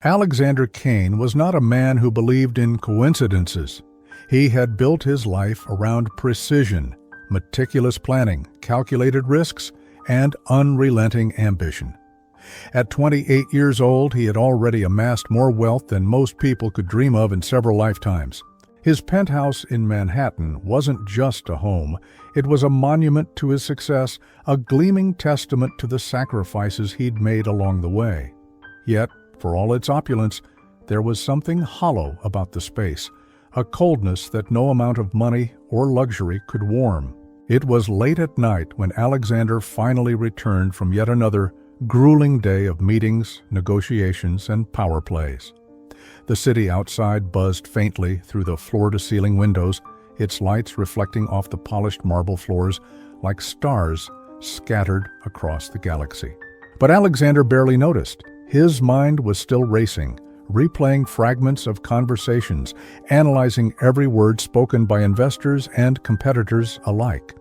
Alexander Kane was not a man who believed in coincidences. He had built his life around precision, meticulous planning, calculated risks, and unrelenting ambition. At 28 years old, he had already amassed more wealth than most people could dream of in several lifetimes. His penthouse in Manhattan wasn't just a home. It was a monument to his success, a gleaming testament to the sacrifices he'd made along the way. Yet, for all its opulence, there was something hollow about the space, a coldness that no amount of money or luxury could warm. It was late at night when Alexander finally returned from yet another grueling day of meetings, negotiations, and power plays. The city outside buzzed faintly through the floor-to-ceiling windows, its lights reflecting off the polished marble floors like stars scattered across the galaxy. But Alexander barely noticed. His mind was still racing, replaying fragments of conversations, analyzing every word spoken by investors and competitors alike.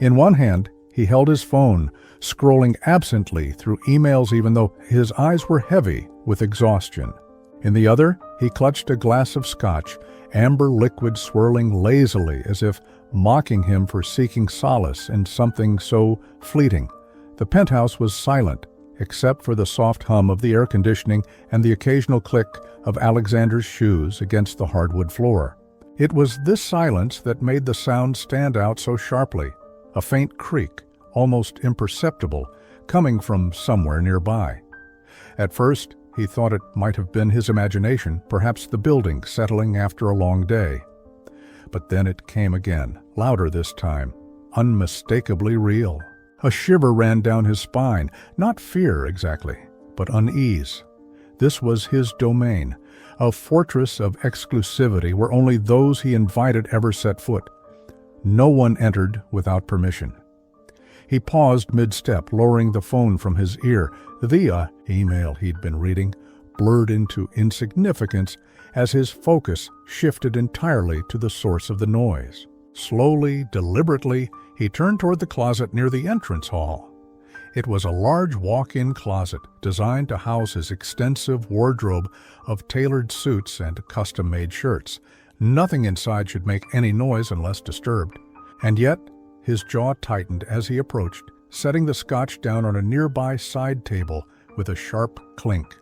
In one hand, he held his phone, scrolling absently through emails even though his eyes were heavy with exhaustion. In the other, he clutched a glass of scotch, amber liquid swirling lazily as if mocking him for seeking solace in something so fleeting. The penthouse was silent, except for the soft hum of the air conditioning and the occasional click of Alexander's shoes against the hardwood floor. It was this silence that made the sound stand out so sharply, a faint creak, almost imperceptible, coming from somewhere nearby. At first, he thought it might have been his imagination, perhaps the building settling after a long day. But then it came again, louder this time, unmistakably real. A shiver ran down his spine, not fear exactly, but unease. This was his domain, a fortress of exclusivity where only those he invited ever set foot. No one entered without permission. He paused mid-step, lowering the phone from his ear. The email he'd been reading blurred into insignificance as his focus shifted entirely to the source of the noise. Slowly, deliberately, he turned toward the closet near the entrance hall. It was a large walk-in closet designed to house his extensive wardrobe of tailored suits and custom-made shirts. Nothing inside should make any noise unless disturbed. And yet, his jaw tightened as he approached, setting the scotch down on a nearby side table with a sharp clink.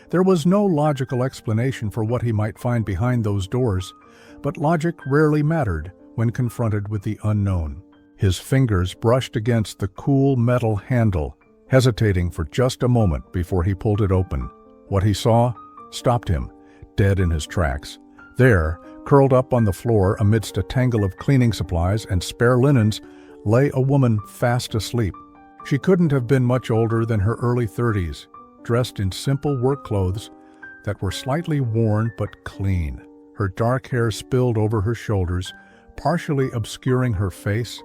There was no logical explanation for what he might find behind those doors, but logic rarely mattered when confronted with the unknown. His fingers brushed against the cool metal handle, hesitating for just a moment before he pulled it open. What he saw stopped him, dead in his tracks. There, curled up on the floor amidst a tangle of cleaning supplies and spare linens, lay a woman fast asleep. She couldn't have been much older than her early 30s, dressed in simple work clothes that were slightly worn but clean. Her dark hair spilled over her shoulders, partially obscuring her face,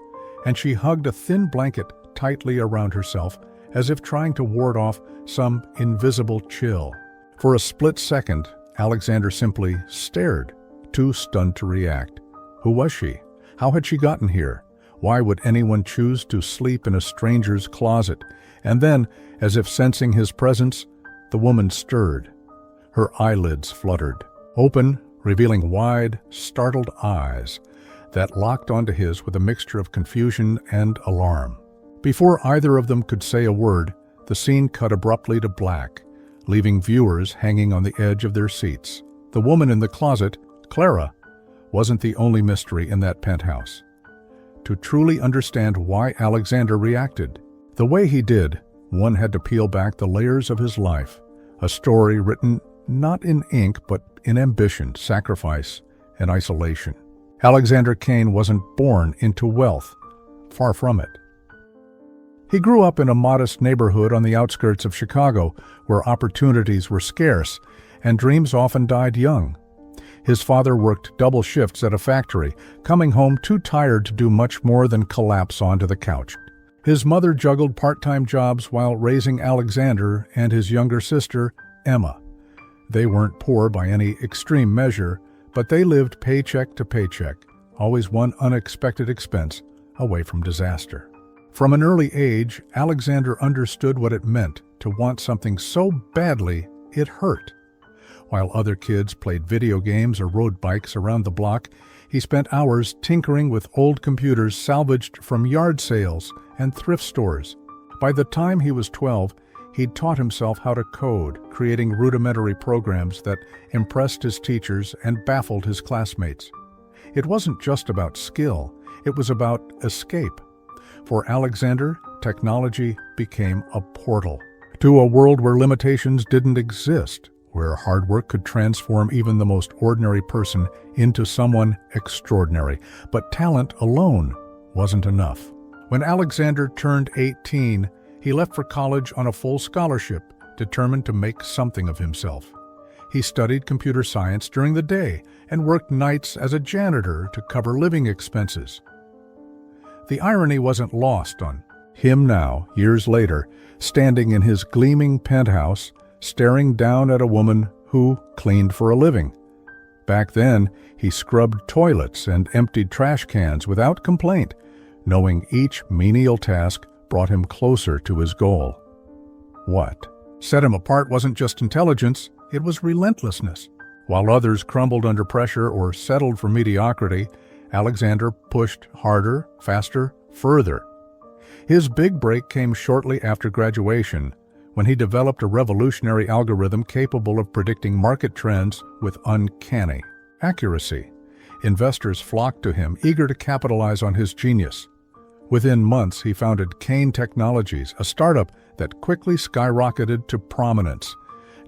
and she hugged a thin blanket tightly around herself as if trying to ward off some invisible chill. For a split second, Alexander simply stared, too stunned to react. Who was she? How had she gotten here? Why would anyone choose to sleep in a stranger's closet? And then, as if sensing his presence, the woman stirred. Her eyelids fluttered, open, revealing wide, startled eyes that locked onto his with a mixture of confusion and alarm. Before either of them could say a word, the scene cut abruptly to black, leaving viewers hanging on the edge of their seats. The woman in the closet, Clara, wasn't the only mystery in that penthouse. To truly understand why Alexander reacted the way he did, one had to peel back the layers of his life, a story written not in ink but in ambition, sacrifice, and isolation. Alexander Kane wasn't born into wealth, far from it. He grew up in a modest neighborhood on the outskirts of Chicago, where opportunities were scarce and dreams often died young. His father worked double shifts at a factory, coming home too tired to do much more than collapse onto the couch. His mother juggled part-time jobs while raising Alexander and his younger sister, Emma. They weren't poor by any extreme measure, but they lived paycheck to paycheck, always one unexpected expense away from disaster. From an early age, Alexander understood what it meant to want something so badly it hurt. While other kids played video games or rode bikes around the block, he spent hours tinkering with old computers salvaged from yard sales and thrift stores. By the time he was 12, he'd taught himself how to code, creating rudimentary programs that impressed his teachers and baffled his classmates. It wasn't just about skill, it was about escape. For Alexander, technology became a portal to a world where limitations didn't exist, where hard work could transform even the most ordinary person into someone extraordinary. But talent alone wasn't enough. When Alexander turned 18, he left for college on a full scholarship, determined to make something of himself. He studied computer science during the day and worked nights as a janitor to cover living expenses. The irony wasn't lost on him now, years later, standing in his gleaming penthouse, staring down at a woman who cleaned for a living. Back then, he scrubbed toilets and emptied trash cans without complaint, knowing each menial task brought him closer to his goal. What set him apart wasn't just intelligence, it was relentlessness. While others crumbled under pressure or settled for mediocrity, Alexander pushed harder, faster, further. His big break came shortly after graduation, when he developed a revolutionary algorithm capable of predicting market trends with uncanny accuracy. Investors flocked to him, eager to capitalize on his genius. Within months, he founded Kane Technologies, a startup that quickly skyrocketed to prominence.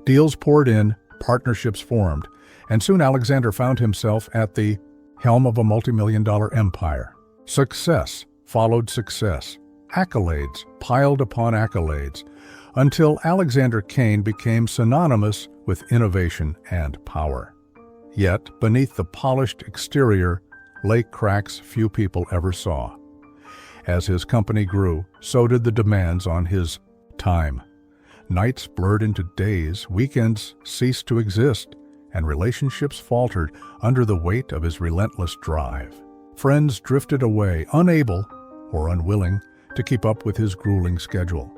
Deals poured in, partnerships formed, and soon Alexander found himself at the helm of a multi-million-dollar empire. Success followed success, accolades piled upon accolades, until Alexander Kane became synonymous with innovation and power. Yet, beneath the polished exterior lay cracks few people ever saw. As his company grew, so did the demands on his time. Nights blurred into days, weekends ceased to exist, and relationships faltered under the weight of his relentless drive. Friends drifted away, unable or unwilling to keep up with his grueling schedule.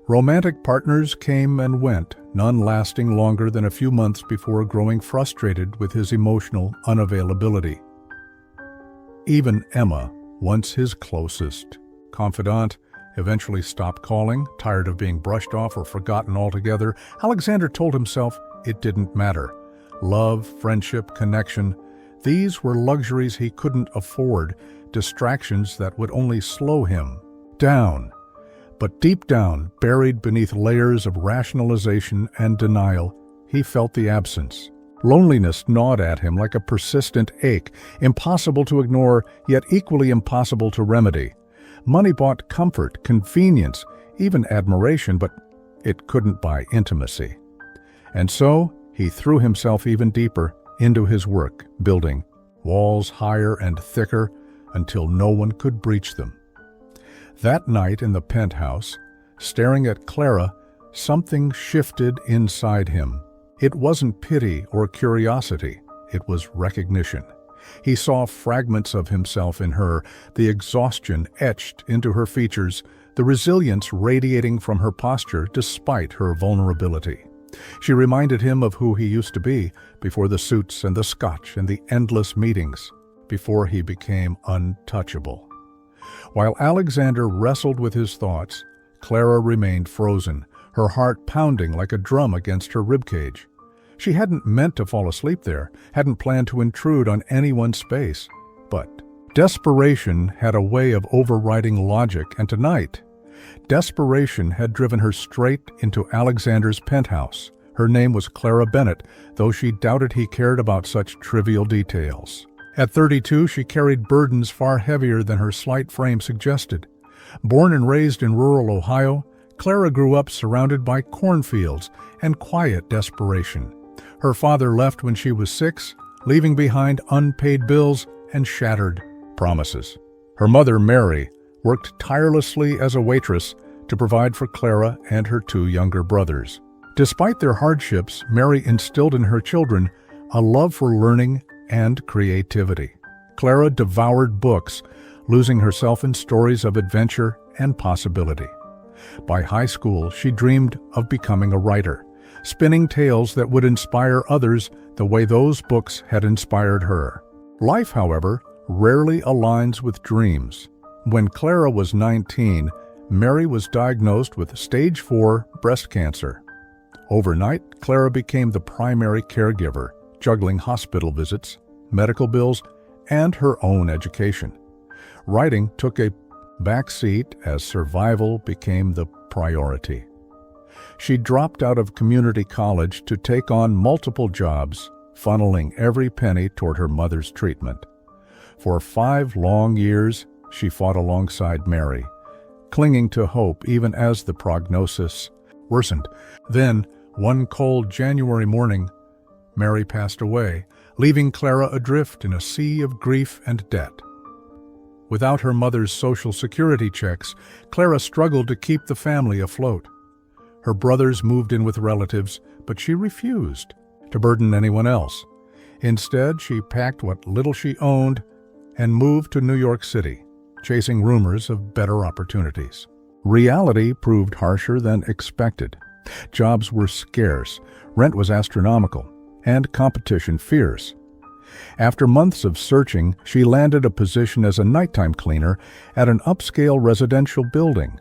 Romantic partners came and went, none lasting longer than a few months before growing frustrated with his emotional unavailability. Even Emma, once his closest confidant, eventually stopped calling, tired of being brushed off or forgotten altogether. Alexander told himself it didn't matter. Love, friendship, connection, these were luxuries he couldn't afford, distractions that would only slow him down. But deep down, buried beneath layers of rationalization and denial, he felt the absence. Loneliness gnawed at him like a persistent ache, impossible to ignore, yet equally impossible to remedy. Money bought comfort, convenience, even admiration, but it couldn't buy intimacy. And so, he threw himself even deeper into his work, building walls higher and thicker until no one could breach them. That night in the penthouse, staring at Clara, something shifted inside him. It wasn't pity or curiosity, it was recognition. He saw fragments of himself in her, the exhaustion etched into her features, the resilience radiating from her posture despite her vulnerability. She reminded him of who he used to be before the suits and the scotch and the endless meetings, before he became untouchable. While Alexander wrestled with his thoughts, Clara remained frozen, her heart pounding like a drum against her ribcage. She hadn't meant to fall asleep there, hadn't planned to intrude on anyone's space. But desperation had a way of overriding logic, and tonight, desperation had driven her straight into Alexander's penthouse. Her name was Clara Bennett, though she doubted he cared about such trivial details. At 32, she carried burdens far heavier than her slight frame suggested. Born and raised in rural Ohio, Clara grew up surrounded by cornfields and quiet desperation. Her father left when she was 6, leaving behind unpaid bills and shattered promises. Her mother, Mary, worked tirelessly as a waitress to provide for Clara and her 2 younger brothers. Despite their hardships, Mary instilled in her children a love for learning and creativity. Clara devoured books, losing herself in stories of adventure and possibility. By high school, she dreamed of becoming a writer, spinning tales that would inspire others the way those books had inspired her. Life, however, rarely aligns with dreams. When Clara was 19, Mary was diagnosed with stage 4 breast cancer. Overnight, Clara became the primary caregiver, juggling hospital visits, medical bills, and her own education. Writing took a backseat as survival became the priority. She dropped out of community college to take on multiple jobs, funneling every penny toward her mother's treatment. For 5 long years, she fought alongside Mary, clinging to hope even as the prognosis worsened. Then, one cold January morning, Mary passed away, leaving Clara adrift in a sea of grief and debt. Without her mother's Social Security checks, Clara struggled to keep the family afloat. Her brothers moved in with relatives, but she refused to burden anyone else. Instead, she packed what little she owned and moved to New York City, chasing rumors of better opportunities. Reality proved harsher than expected. Jobs were scarce, rent was astronomical, and competition fierce. After months of searching, she landed a position as a nighttime cleaner at an upscale residential building.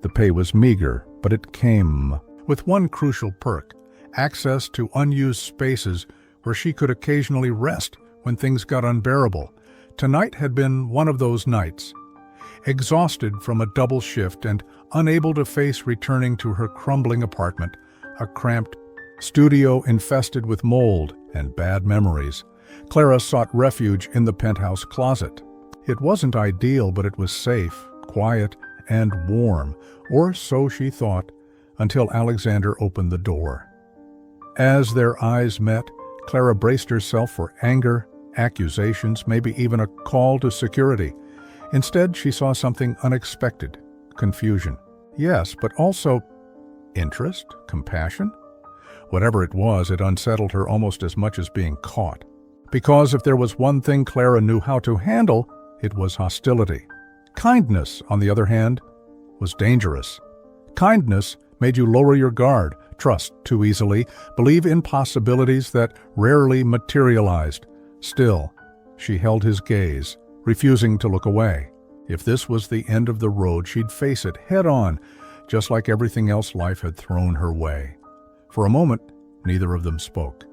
The pay was meager, but it came with one crucial perk: access to unused spaces where she could occasionally rest when things got unbearable. Tonight had been one of those nights. Exhausted from a double shift and unable to face returning to her crumbling apartment, a cramped studio infested with mold and bad memories, Clara sought refuge in the penthouse closet. It wasn't ideal, but it was safe, quiet, and warm, or so she thought, until Alexander opened the door. As their eyes met, Clara braced herself for anger, accusations, maybe even a call to security. Instead, she saw something unexpected: confusion. Yes, but also interest, compassion. Whatever it was, it unsettled her almost as much as being caught. Because if there was one thing Clara knew how to handle, it was hostility. Kindness, on the other hand, was dangerous. Kindness made you lower your guard, trust too easily, believe in possibilities that rarely materialized. Still, she held his gaze, refusing to look away. If this was the end of the road, she'd face it head-on, just like everything else life had thrown her way. For a moment, neither of them spoke.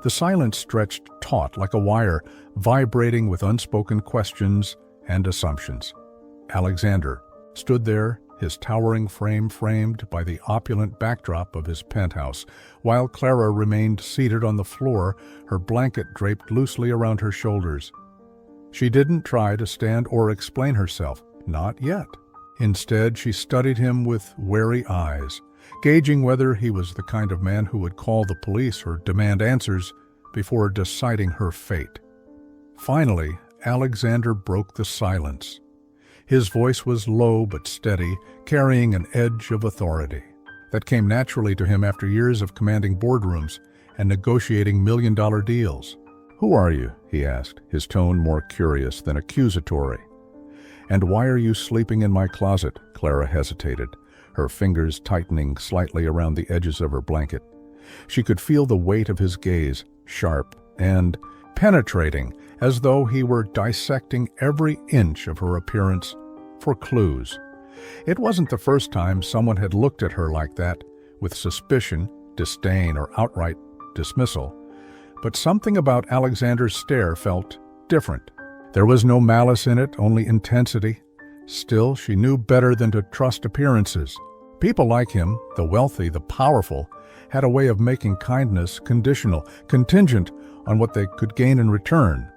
The silence stretched taut like a wire, vibrating with unspoken questions and assumptions. Alexander stood there, his towering frame framed by the opulent backdrop of his penthouse, while Clara remained seated on the floor, her blanket draped loosely around her shoulders. She didn't try to stand or explain herself, not yet. Instead, she studied him with wary eyes, gauging whether he was the kind of man who would call the police or demand answers before deciding her fate. Finally, Alexander broke the silence. His voice was low but steady, carrying an edge of authority that came naturally to him after years of commanding boardrooms and negotiating million-dollar deals. "Who are you?" he asked, his tone more curious than accusatory. "And why are you sleeping in my closet?" Clara hesitated, her fingers tightening slightly around the edges of her blanket. She could feel the weight of his gaze, sharp and penetrating, as though he were dissecting every inch of her appearance for clues. It wasn't the first time someone had looked at her like that, with suspicion, disdain, or outright dismissal. But something about Alexander's stare felt different. There was no malice in it, only intensity. Still, she knew better than to trust appearances. People like him, the wealthy, the powerful, had a way of making kindness conditional, contingent on what they could gain in return.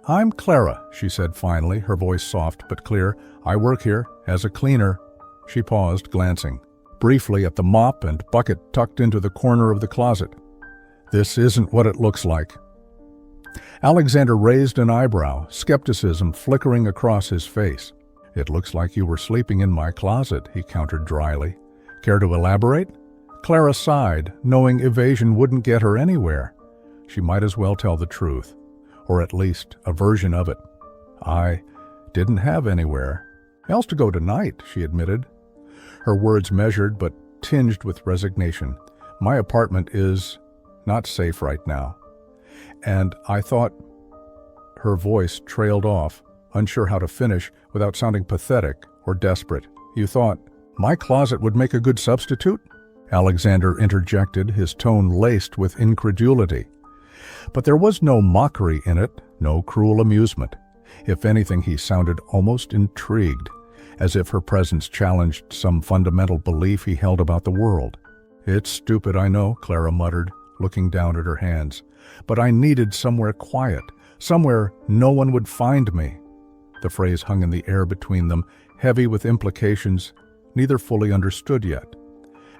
"I'm Clara," she said finally, her voice soft but clear. "I work here as a cleaner." She paused, glancing briefly at the mop and bucket tucked into the corner of the closet. "This isn't what it looks like." Alexander raised an eyebrow, skepticism flickering across his face. "It looks like you were sleeping in my closet," he countered dryly. "Care to elaborate?" Clara sighed, knowing evasion wouldn't get her anywhere. She might as well tell the truth, or at least a version of it. "I didn't have anywhere else to go tonight," she admitted, her words measured but tinged with resignation. My apartment is not safe right now. And I thought—" Her voice trailed off, unsure how to finish without sounding pathetic or desperate. "You thought my closet would make a good substitute?" Alexander interjected, his tone laced with incredulity. But there was no mockery in it, no cruel amusement. If anything, he sounded almost intrigued, as if her presence challenged some fundamental belief he held about the world. "It's stupid, I know," Clara muttered, looking down at her hands. "But I needed somewhere quiet, somewhere no one would find me." The phrase hung in the air between them, heavy with implications neither fully understood yet.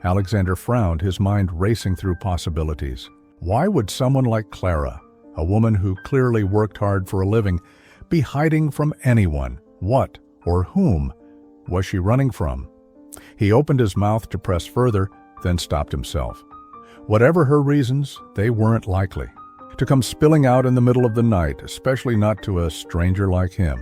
Alexander frowned, his mind racing through possibilities. Why would someone like Clara, a woman who clearly worked hard for a living, be hiding from anyone? What or whom was she running from? He opened his mouth to press further, then stopped himself. Whatever her reasons, they weren't likely to come spilling out in the middle of the night, especially not to a stranger like him.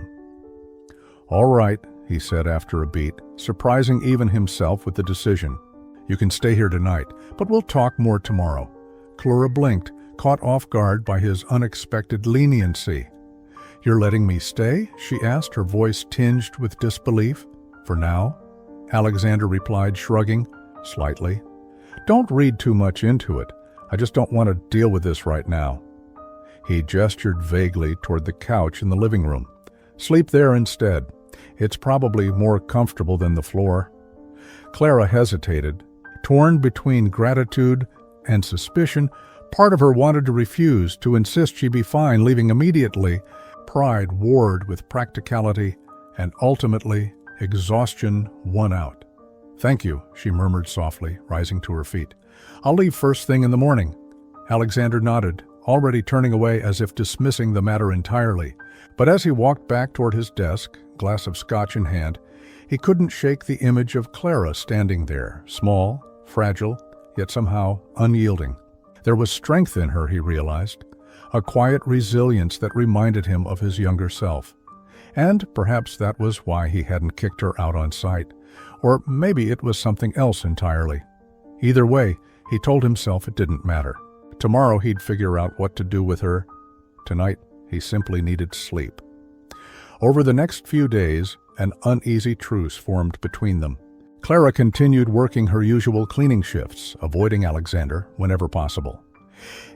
"All right," he said after a beat, surprising even himself with the decision. "You can stay here tonight, but we'll talk more tomorrow." Clara blinked, caught off guard by his unexpected leniency. "You're letting me stay?" she asked, her voice tinged with disbelief. "For now," Alexander replied, shrugging slightly. "Don't read too much into it. I just don't want to deal with this right now." He gestured vaguely toward the couch in the living room. "Sleep there instead. It's probably more comfortable than the floor." Clara hesitated. Torn between gratitude and suspicion, part of her wanted to refuse, to insist she be fine, leaving immediately. Pride warred with practicality, and ultimately, exhaustion won out. "Thank you," she murmured softly, rising to her feet. "I'll leave first thing in the morning." Alexander nodded, already turning away as if dismissing the matter entirely. But as he walked back toward his desk, glass of scotch in hand, he couldn't shake the image of Clara standing there, small, fragile, yet somehow unyielding. There was strength in her, he realized, a quiet resilience that reminded him of his younger self. And perhaps that was why he hadn't kicked her out on sight. Or maybe it was something else entirely. Either way, he told himself it didn't matter. Tomorrow he'd figure out what to do with her. Tonight, he simply needed sleep. Over the next few days, an uneasy truce formed between them. Clara continued working her usual cleaning shifts, avoiding Alexander whenever possible.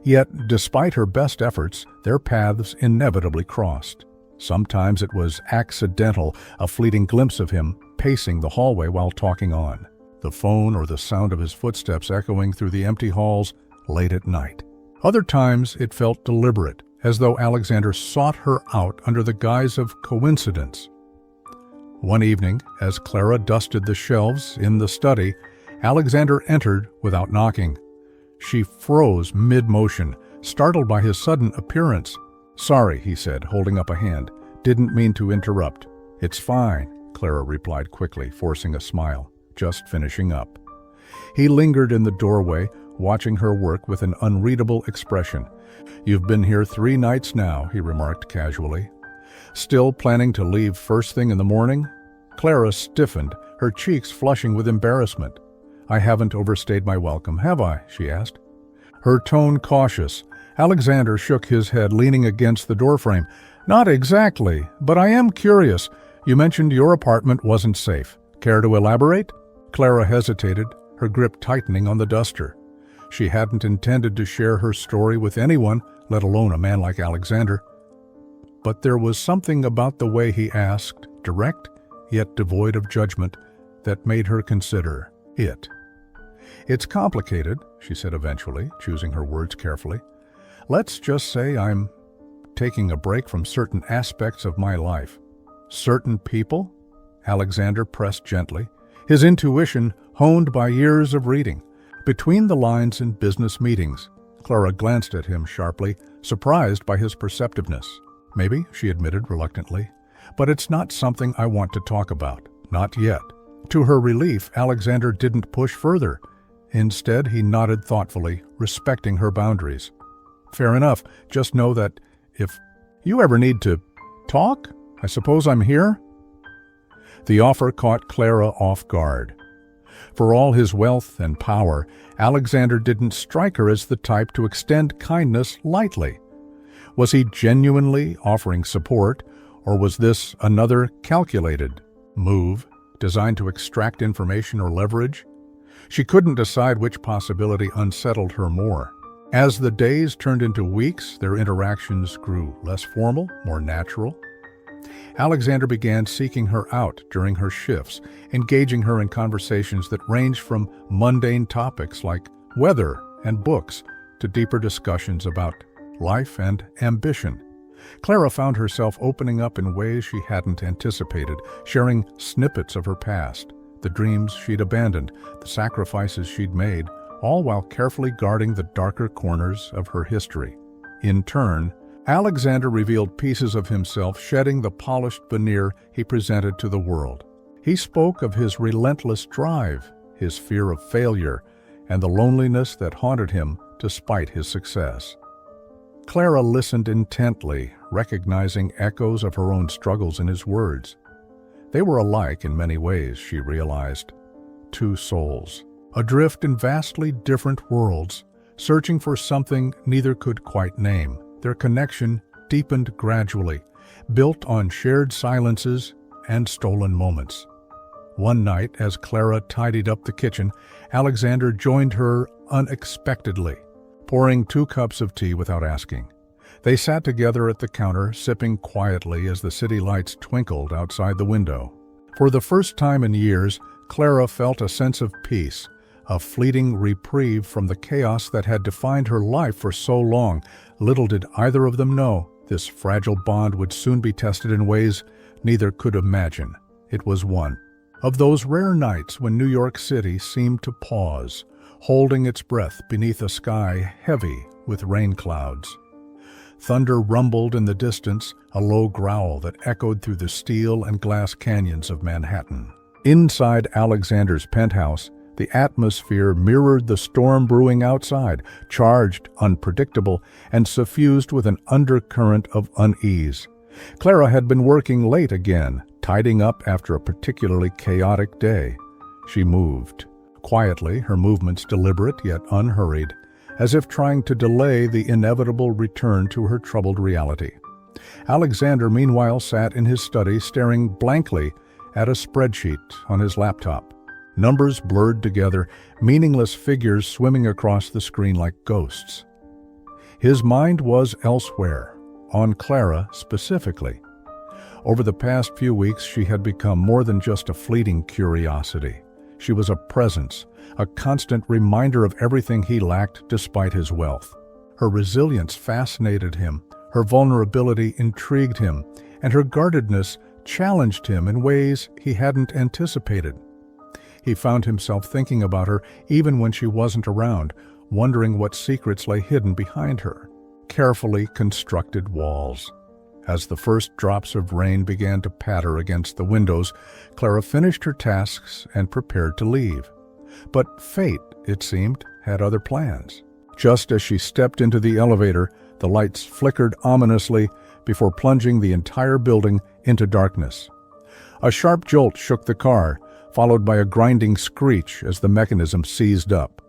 Yet, despite her best efforts, their paths inevitably crossed. Sometimes it was accidental, a fleeting glimpse of him pacing the hallway while talking on, the phone or the sound of his footsteps echoing through the empty halls late at night. Other times it felt deliberate, as though Alexander sought her out under the guise of coincidence. One evening, as Clara dusted the shelves in the study, Alexander entered without knocking. She froze mid-motion, startled by his sudden appearance. "Sorry," he said, holding up a hand. "Didn't mean to interrupt." "It's fine," Clara replied quickly, forcing a smile. "Just finishing up." He lingered in the doorway, watching her work with an unreadable expression. "You've been here 3 nights now," he remarked casually. "Still planning to leave first thing in the morning?" Clara stiffened, her cheeks flushing with embarrassment. "I haven't overstayed my welcome, have I?" she asked. Her tone cautious. Alexander shook his head, leaning against the doorframe. "Not exactly, but I am curious. You mentioned your apartment wasn't safe. Care to elaborate?" Clara hesitated, her grip tightening on the duster. She hadn't intended to share her story with anyone, let alone a man like Alexander. But there was something about the way he asked, direct yet devoid of judgment, that made her consider it. "It's complicated," she said eventually, choosing her words carefully. "Let's just say I'm taking a break from certain aspects of my life." "Certain people?" Alexander pressed gently, his intuition honed by years of reading. Between the lines in business meetings, Clara glanced at him sharply, surprised by his perceptiveness. "Maybe," she admitted reluctantly, "but it's not something I want to talk about. Not yet." To her relief, Alexander didn't push further. Instead, he nodded thoughtfully, respecting her boundaries. "Fair enough. Just know that if you ever need to talk, I suppose I'm here." The offer caught Clara off guard. For all his wealth and power, Alexander didn't strike her as the type to extend kindness lightly. Was he genuinely offering support, or was this another calculated move designed to extract information or leverage? She couldn't decide which possibility unsettled her more. As the days turned into weeks, their interactions grew less formal, more natural. Alexander began seeking her out during her shifts, engaging her in conversations that ranged from mundane topics like weather and books to deeper discussions about life and ambition. Clara found herself opening up in ways she hadn't anticipated, sharing snippets of her past, the dreams she'd abandoned, the sacrifices she'd made, all while carefully guarding the darker corners of her history. In turn, Alexander revealed pieces of himself, shedding the polished veneer he presented to the world. He spoke of his relentless drive, his fear of failure, and the loneliness that haunted him despite his success. Clara listened intently, recognizing echoes of her own struggles in his words. They were alike in many ways, she realized. Two souls, adrift in vastly different worlds, searching for something neither could quite name. Their connection deepened gradually, built on shared silences and stolen moments. One night, as Clara tidied up the kitchen, Alexander joined her unexpectedly, pouring 2 cups of tea without asking. They sat together at the counter, sipping quietly as the city lights twinkled outside the window. For the first time in years, Clara felt a sense of peace, a fleeting reprieve from the chaos that had defined her life for so long. Little did either of them know, this fragile bond would soon be tested in ways neither could imagine. It was one of those rare nights when New York City seemed to pause, holding its breath beneath a sky heavy with rain clouds. Thunder rumbled in the distance, a low growl that echoed through the steel and glass canyons of Manhattan. Inside Alexander's penthouse, the atmosphere mirrored the storm brewing outside, charged, unpredictable, and suffused with an undercurrent of unease. Clara had been working late again, tidying up after a particularly chaotic day. She moved. Quietly, her movements deliberate yet unhurried, as if trying to delay the inevitable return to her troubled reality. Alexander, meanwhile, sat in his study, staring blankly at a spreadsheet on his laptop. Numbers blurred together, meaningless figures swimming across the screen like ghosts. His mind was elsewhere, on Clara specifically. Over the past few weeks, she had become more than just a fleeting curiosity. She was a presence, a constant reminder of everything he lacked despite his wealth. Her resilience fascinated him, her vulnerability intrigued him, and her guardedness challenged him in ways he hadn't anticipated. He found himself thinking about her even when she wasn't around, wondering what secrets lay hidden behind her carefully constructed walls. As the first drops of rain began to patter against the windows, Clara finished her tasks and prepared to leave. But fate, it seemed, had other plans. Just as she stepped into the elevator, the lights flickered ominously before plunging the entire building into darkness. A sharp jolt shook the car, followed by a grinding screech as the mechanism seized up.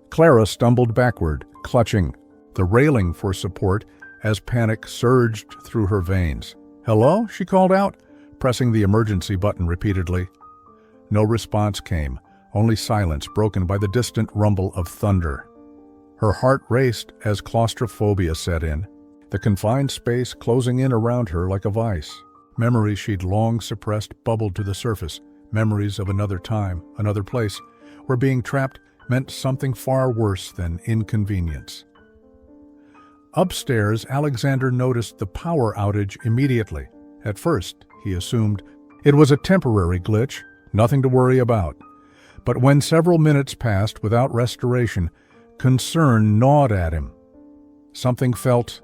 Clara stumbled backward, clutching the railing for support as panic surged through her veins. "Hello?" she called out, pressing the emergency button repeatedly. No response came, only silence broken by the distant rumble of thunder. Her heart raced as claustrophobia set in, the confined space closing in around her like a vice. Memories she'd long suppressed bubbled to the surface, memories of another time, another place, where being trapped meant something far worse than inconvenience. Upstairs, Alexander noticed the power outage immediately. At first, he assumed it was a temporary glitch, nothing to worry about. But when several minutes passed without restoration, concern gnawed at him. Something felt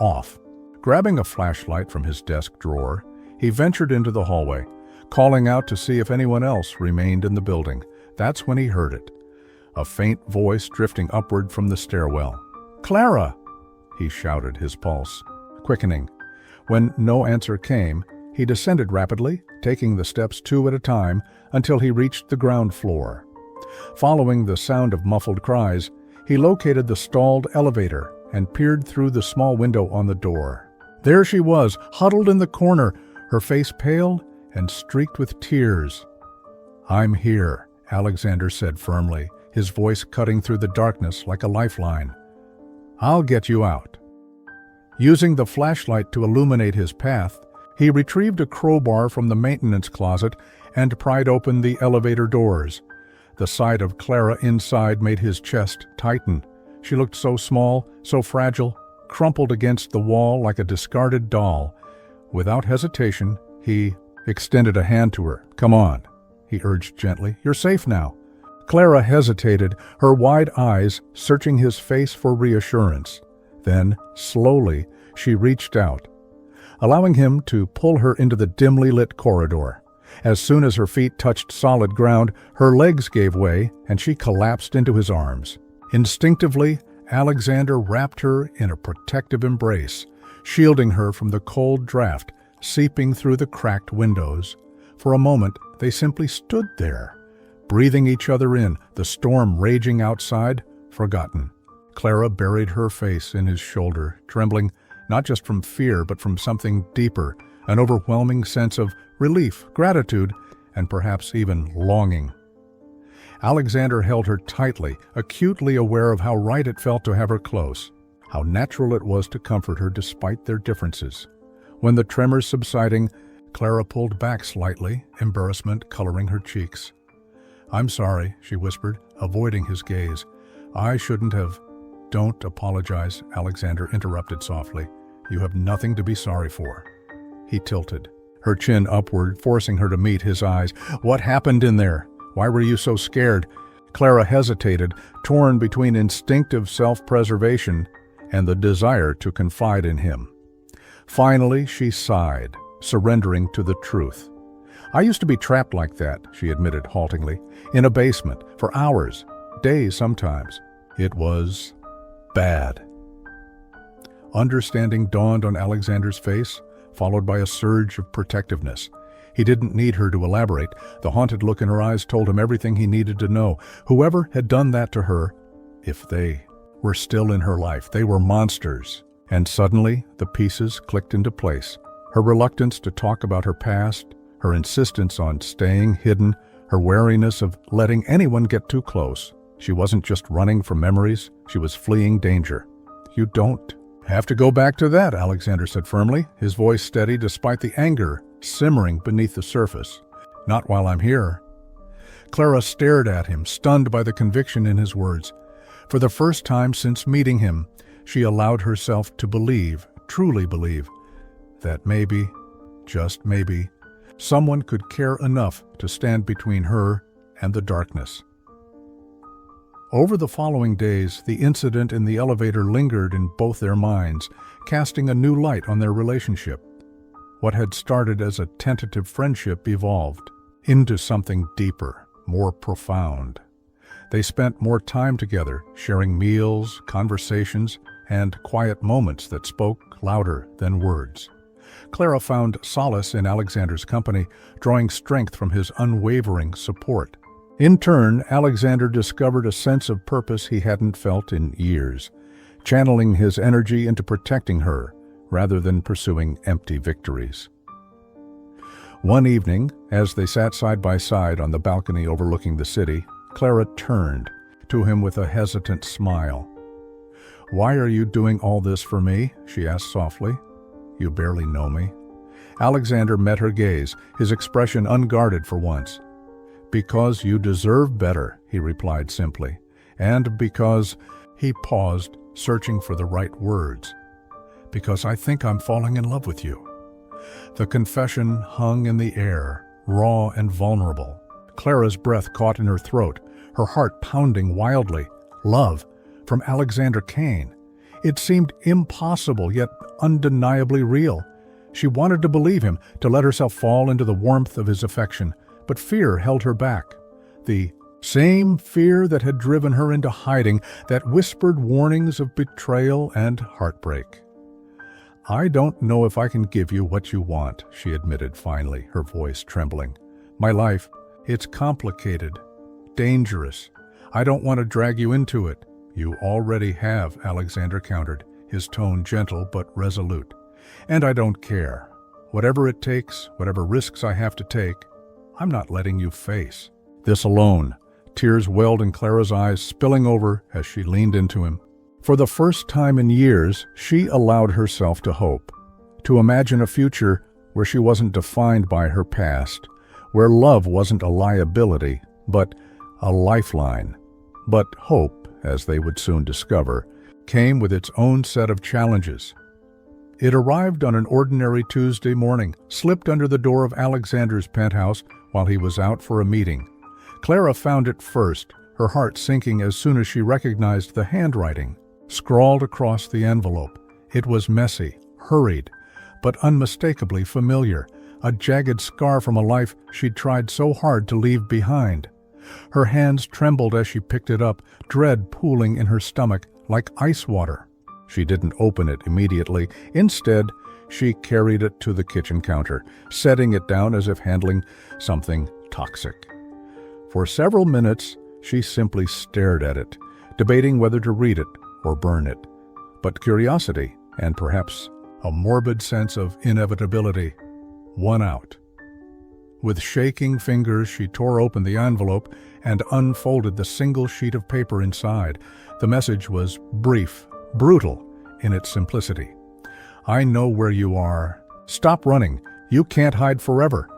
off. Grabbing a flashlight from his desk drawer, he ventured into the hallway, calling out to see if anyone else remained in the building. That's when he heard it, a faint voice drifting upward from the stairwell. "Clara!" he shouted, his pulse quickening. When no answer came, He descended rapidly, taking the steps 2 at a time until he reached the ground floor. Following the sound of muffled cries, he located the stalled elevator and peered through the small window on the door. There she was, huddled in the corner, her face pale and streaked with tears. "I'm here," Alexander said firmly, his voice cutting through the darkness like a lifeline. "I'll get you out." Using the flashlight to illuminate his path, he retrieved a crowbar from the maintenance closet and pried open the elevator doors. The sight of Clara inside made his chest tighten. She looked so small, so fragile, crumpled against the wall like a discarded doll. Without hesitation, he extended a hand to her. "Come on," he urged gently. "You're safe now." Clara hesitated, her wide eyes searching his face for reassurance. Then, slowly, she reached out, allowing him to pull her into the dimly lit corridor. As soon as her feet touched solid ground, her legs gave way, and she collapsed into his arms. Instinctively, Alexander wrapped her in a protective embrace, shielding her from the cold draft seeping through the cracked windows. For a moment, they simply stood there, breathing each other in, the storm raging outside, forgotten. Clara buried her face in his shoulder, trembling not just from fear but from something deeper, an overwhelming sense of relief, gratitude, and perhaps even longing. Alexander held her tightly, acutely aware of how right it felt to have her close, how natural it was to comfort her despite their differences. When the tremors subsiding, Clara pulled back slightly, embarrassment coloring her cheeks. "I'm sorry," she whispered, avoiding his gaze. "I shouldn't have—" "Don't apologize," Alexander interrupted softly. "You have nothing to be sorry for." He tilted, her chin upward, forcing her to meet his eyes. "What happened in there? Why were you so scared?" Clara hesitated, torn between instinctive self-preservation and the desire to confide in him. Finally, she sighed, surrendering to the truth. "I used to be trapped like that," she admitted haltingly, "in a basement, for hours, days sometimes. It was bad." Understanding dawned on Alexander's face, followed by a surge of protectiveness. He didn't need her to elaborate. The haunted look in her eyes told him everything he needed to know. Whoever had done that to her, if they were still in her life, they were monsters. And suddenly, the pieces clicked into place. Her reluctance to talk about her past, her insistence on staying hidden, her wariness of letting anyone get too close. She wasn't just running from memories, she was fleeing danger. "You don't have to go back to that," Alexander said firmly, his voice steady despite the anger simmering beneath the surface. "Not while I'm here." Clara stared at him, stunned by the conviction in his words. For the first time since meeting him, she allowed herself to believe, truly believe, that maybe, just maybe, someone could care enough to stand between her and the darkness. Over the following days, the incident in the elevator lingered in both their minds, casting a new light on their relationship. What had started as a tentative friendship evolved into something deeper, more profound. They spent more time together, sharing meals, conversations, and quiet moments that spoke louder than words. Clara found solace in Alexander's company, drawing strength from his unwavering support. In turn, Alexander discovered a sense of purpose he hadn't felt in years, channeling his energy into protecting her rather than pursuing empty victories. One evening, as they sat side by side on the balcony overlooking the city, Clara turned to him with a hesitant smile. "Why are you doing all this for me?" she asked softly. "You barely know me." Alexander met her gaze, his expression unguarded for once. "Because you deserve better," he replied simply, "and because—" he paused, searching for the right words. "Because I think I'm falling in love with you." The confession hung in the air, raw and vulnerable. Clara's breath caught in her throat, her heart pounding wildly. Love from Alexander Kane. It seemed impossible, yet undeniably real. She wanted to believe him, to let herself fall into the warmth of his affection, but fear held her back. The same fear that had driven her into hiding, that whispered warnings of betrayal and heartbreak. "I don't know if I can give you what you want," she admitted finally, her voice trembling. "My life, it's complicated, dangerous. I don't want to drag you into it." "You already have," Alexander countered, his tone gentle but resolute. "And I don't care. Whatever it takes, whatever risks I have to take, I'm not letting you face." This alone, tears welled in Clara's eyes, spilling over as she leaned into him. For the first time in years, she allowed herself to hope, to imagine a future where she wasn't defined by her past, where love wasn't a liability, but a lifeline. But hope, as they would soon discover, came with its own set of challenges. It arrived on an ordinary Tuesday morning, slipped under the door of Alexander's penthouse while he was out for a meeting. Clara found it first, her heart sinking as soon as she recognized the handwriting, scrawled across the envelope. It was messy, hurried, but unmistakably familiar, a jagged scar from a life she'd tried so hard to leave behind. Her hands trembled as she picked it up, dread pooling in her stomach like ice water. She didn't open it immediately. Instead, she carried it to the kitchen counter, setting it down as if handling something toxic. For several minutes, she simply stared at it, debating whether to read it or burn it. But curiosity, and perhaps a morbid sense of inevitability, won out. With shaking fingers, she tore open the envelope and unfolded the single sheet of paper inside. The message was brief, brutal in its simplicity. "I know where you are. Stop running. You can't hide forever."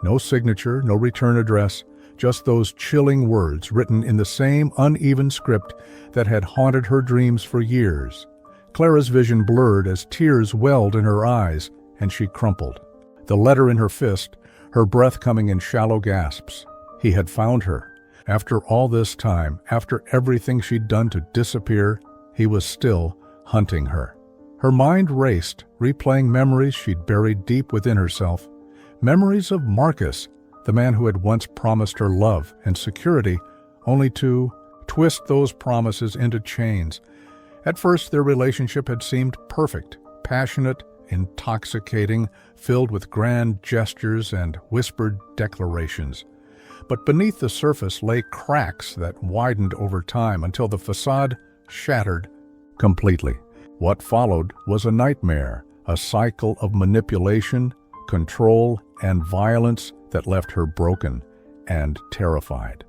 No signature, no return address, just those chilling words written in the same uneven script that had haunted her dreams for years. Clara's vision blurred as tears welled in her eyes, and she crumpled. The letter in her fist, her breath coming in shallow gasps. He had found her. After all this time, after everything she'd done to disappear, he was still hunting her. Her mind raced, replaying memories she'd buried deep within herself. Memories of Marcus, the man who had once promised her love and security, only to twist those promises into chains. At first, their relationship had seemed perfect, passionate, intoxicating, filled with grand gestures and whispered declarations. But beneath the surface lay cracks that widened over time until the facade shattered completely. What followed was a nightmare, a cycle of manipulation, control, and violence that left her broken and terrified.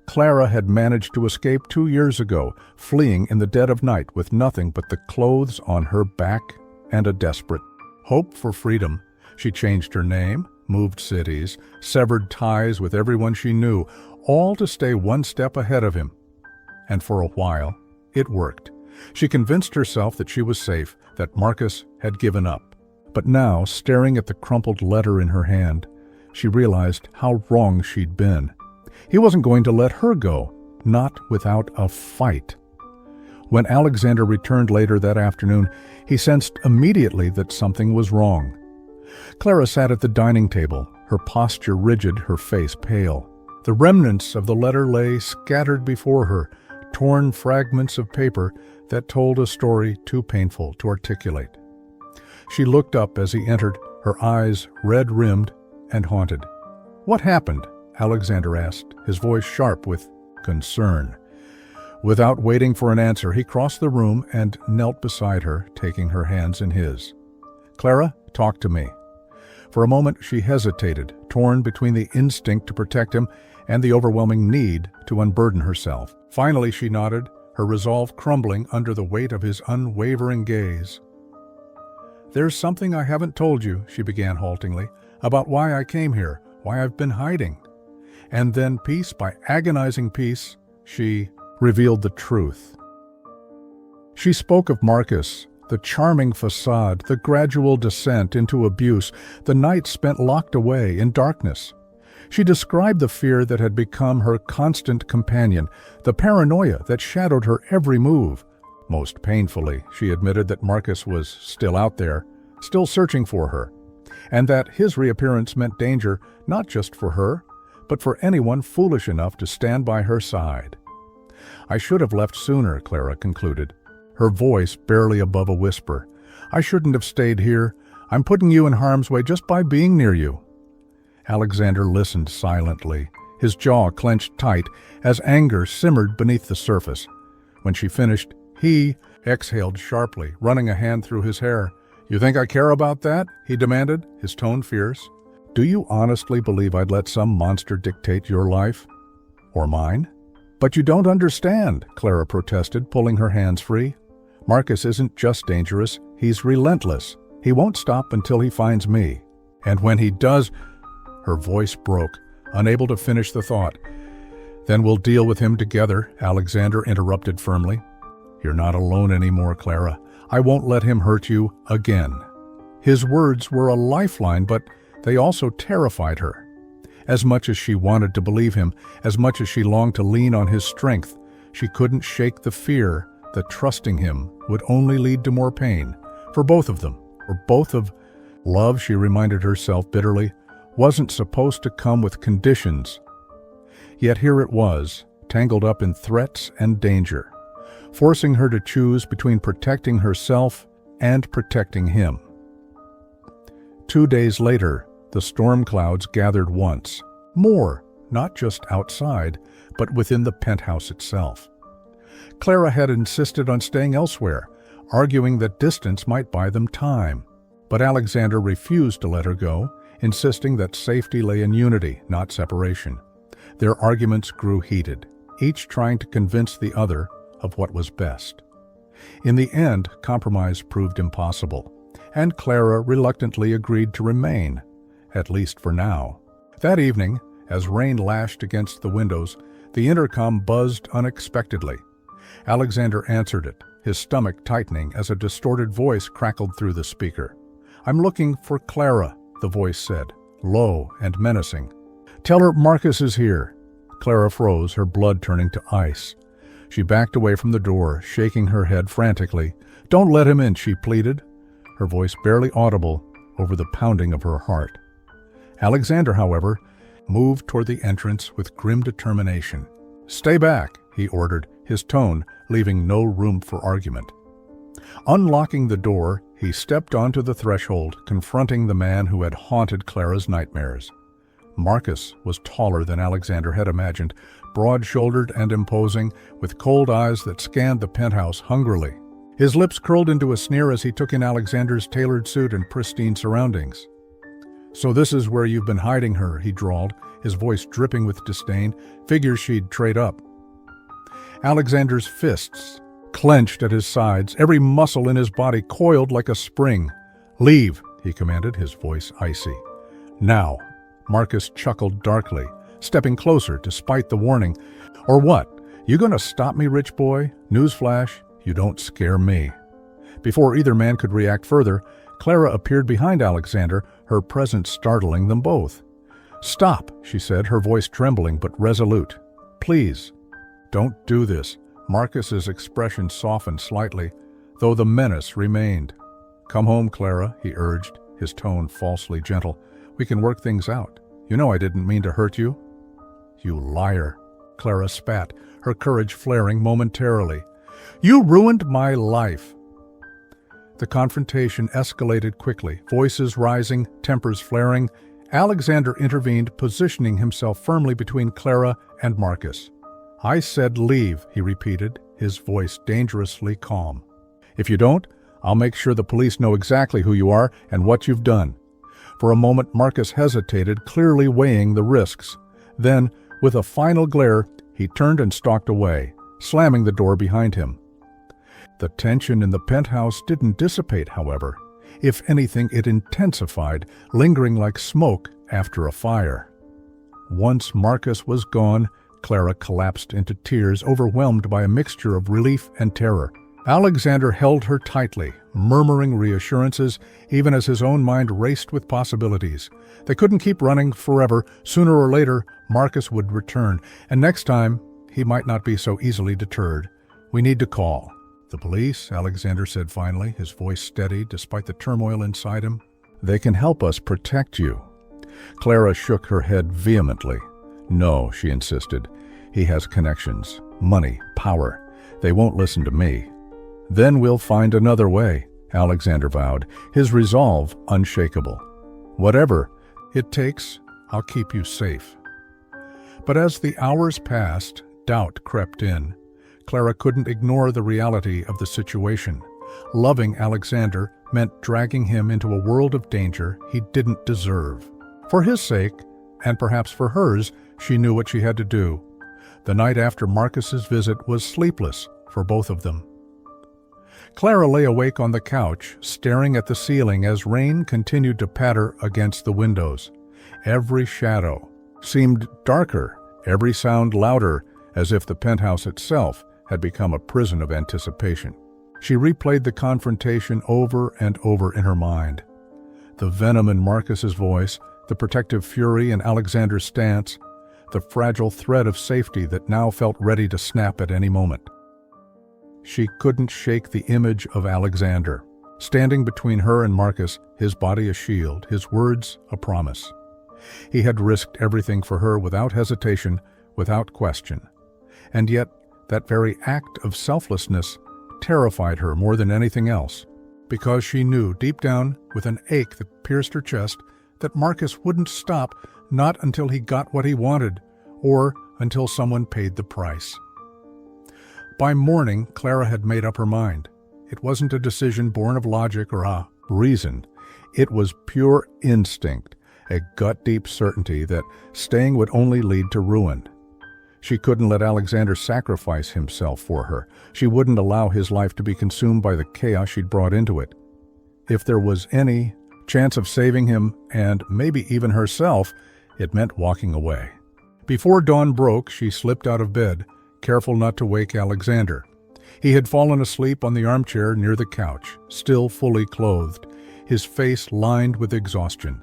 Clara had managed to escape 2 years ago, fleeing in the dead of night with nothing but the clothes on her back and a desperate hope for freedom. She changed her name, moved cities, severed ties with everyone she knew, all to stay one step ahead of him. And for a while, it worked. She convinced herself that she was safe, that Marcus had given up. But now, staring at the crumpled letter in her hand, she realized how wrong she'd been. He wasn't going to let her go, not without a fight. When Alexander returned later that afternoon, he sensed immediately that something was wrong. Clara sat at the dining table, her posture rigid, her face pale. The remnants of the letter lay scattered before her, torn fragments of paper that told a story too painful to articulate. She looked up as he entered, her eyes red-rimmed and haunted. "What happened?" Alexander asked, his voice sharp with concern. Without waiting for an answer, he crossed the room and knelt beside her, taking her hands in his. "Clara, talk to me." For a moment she hesitated, torn between the instinct to protect him and the overwhelming need to unburden herself. Finally she nodded, her resolve crumbling under the weight of his unwavering gaze. "There's something I haven't told you," she began haltingly, "about why I came here, why I've been hiding." And then, piece by agonizing piece, she revealed the truth. She spoke of Marcus, the charming facade, the gradual descent into abuse, the nights spent locked away in darkness. She described the fear that had become her constant companion, the paranoia that shadowed her every move. Most painfully, she admitted that Marcus was still out there, still searching for her, and that his reappearance meant danger not just for her, but for anyone foolish enough to stand by her side. "I should have left sooner," Clara concluded, her voice barely above a whisper. I shouldn't have stayed here. I'm putting you in harm's way just by being near you." Alexander listened silently, his jaw clenched tight as anger simmered beneath the surface. When she finished, he exhaled sharply, running a hand through his hair. "You think I care about that?" he demanded, his tone fierce. "Do you honestly believe I'd let some monster dictate your life? Or mine?" "But you don't understand," Clara protested, pulling her hands free. "Marcus isn't just dangerous, he's relentless. He won't stop until he finds me. And when he does—" Her voice broke, unable to finish the thought. "Then we'll deal with him together," Alexander interrupted firmly. "You're not alone anymore, Clara. I won't let him hurt you again." His words were a lifeline, but they also terrified her. As much as she wanted to believe him, as much as she longed to lean on his strength, she couldn't shake the fear that trusting him would only lead to more pain, for both of them, or both of love, she reminded herself bitterly, wasn't supposed to come with conditions. Yet here it was, tangled up in threats and danger, forcing her to choose between protecting herself and protecting him. 2 days later, the storm clouds gathered once more, not just outside, but within the penthouse itself. Clara had insisted on staying elsewhere, arguing that distance might buy them time. But Alexander refused to let her go, insisting that safety lay in unity, not separation. Their arguments grew heated, each trying to convince the other of what was best. In the end, compromise proved impossible, and Clara reluctantly agreed to remain, at least for now. That evening, as rain lashed against the windows, the intercom buzzed unexpectedly. Alexander answered it, his stomach tightening as a distorted voice crackled through the speaker. "I'm looking for Clara," the voice said, low and menacing. "Tell her Marcus is here." Clara froze, her blood turning to ice. She backed away from the door, shaking her head frantically. "Don't let him in," she pleaded, her voice barely audible over the pounding of her heart. Alexander, however, moved toward the entrance with grim determination. "Stay back," he ordered, his tone leaving no room for argument. Unlocking the door, he stepped onto the threshold, confronting the man who had haunted Clara's nightmares. Marcus was taller than Alexander had imagined, broad-shouldered and imposing, with cold eyes that scanned the penthouse hungrily. His lips curled into a sneer as he took in Alexander's tailored suit and pristine surroundings. "So this is where you've been hiding her," he drawled, his voice dripping with disdain. "Figures she'd trade up." Alexander's fists clenched at his sides, every muscle in his body coiled like a spring. "Leave," he commanded, his voice icy. "Now." Marcus chuckled darkly, stepping closer despite the warning. "Or what? You gonna stop me, rich boy? Newsflash, you don't scare me." Before either man could react further, Clara appeared behind Alexander, her presence startling them both. "Stop," she said, her voice trembling but resolute. "Please, don't do this." Marcus's expression softened slightly, though the menace remained. "Come home, Clara," he urged, his tone falsely gentle. "We can work things out. You know I didn't mean to hurt you." "You liar," Clara spat, her courage flaring momentarily. "You ruined my life." The confrontation escalated quickly, voices rising, tempers flaring. Alexander intervened, positioning himself firmly between Clara and Marcus. "I said leave," he repeated, his voice dangerously calm. "If you don't, I'll make sure the police know exactly who you are and what you've done." For a moment, Marcus hesitated, clearly weighing the risks. Then, with a final glare, he turned and stalked away, slamming the door behind him. The tension in the penthouse didn't dissipate, however. If anything, it intensified, lingering like smoke after a fire. Once Marcus was gone, Clara collapsed into tears, overwhelmed by a mixture of relief and terror. Alexander held her tightly, murmuring reassurances, even as his own mind raced with possibilities. They couldn't keep running forever. Sooner or later, Marcus would return, and next time, he might not be so easily deterred. "We need to call." "The police," Alexander said finally, his voice steady despite the turmoil inside him. "They can help us protect you." Clara shook her head vehemently. "No," she insisted. "He has connections, money, power. They won't listen to me." "Then we'll find another way," Alexander vowed, his resolve unshakable. "Whatever it takes, I'll keep you safe." But as the hours passed, doubt crept in. Clara couldn't ignore the reality of the situation. Loving Alexander meant dragging him into a world of danger he didn't deserve. For his sake, and perhaps for hers, she knew what she had to do. The night after Marcus's visit was sleepless for both of them. Clara lay awake on the couch, staring at the ceiling as rain continued to patter against the windows. Every shadow seemed darker, every sound louder, as if the penthouse itself had become a prison of anticipation. She replayed the confrontation over and over in her mind. The venom in Marcus's voice, the protective fury in Alexander's stance, the fragile thread of safety that now felt ready to snap at any moment. She couldn't shake the image of Alexander, standing between her and Marcus, his body a shield, his words a promise. He had risked everything for her without hesitation, without question. And yet, that very act of selflessness terrified her more than anything else, because she knew deep down, with an ache that pierced her chest, that Marcus wouldn't stop, not until he got what he wanted, or until someone paid the price. By morning, Clara had made up her mind. It wasn't a decision born of logic or reason. It was pure instinct, a gut-deep certainty that staying would only lead to ruin. She couldn't let Alexander sacrifice himself for her. She wouldn't allow his life to be consumed by the chaos she'd brought into it. If there was any chance of saving him, and maybe even herself, it meant walking away. Before dawn broke, she slipped out of bed, careful not to wake Alexander. He had fallen asleep on the armchair near the couch, still fully clothed, his face lined with exhaustion.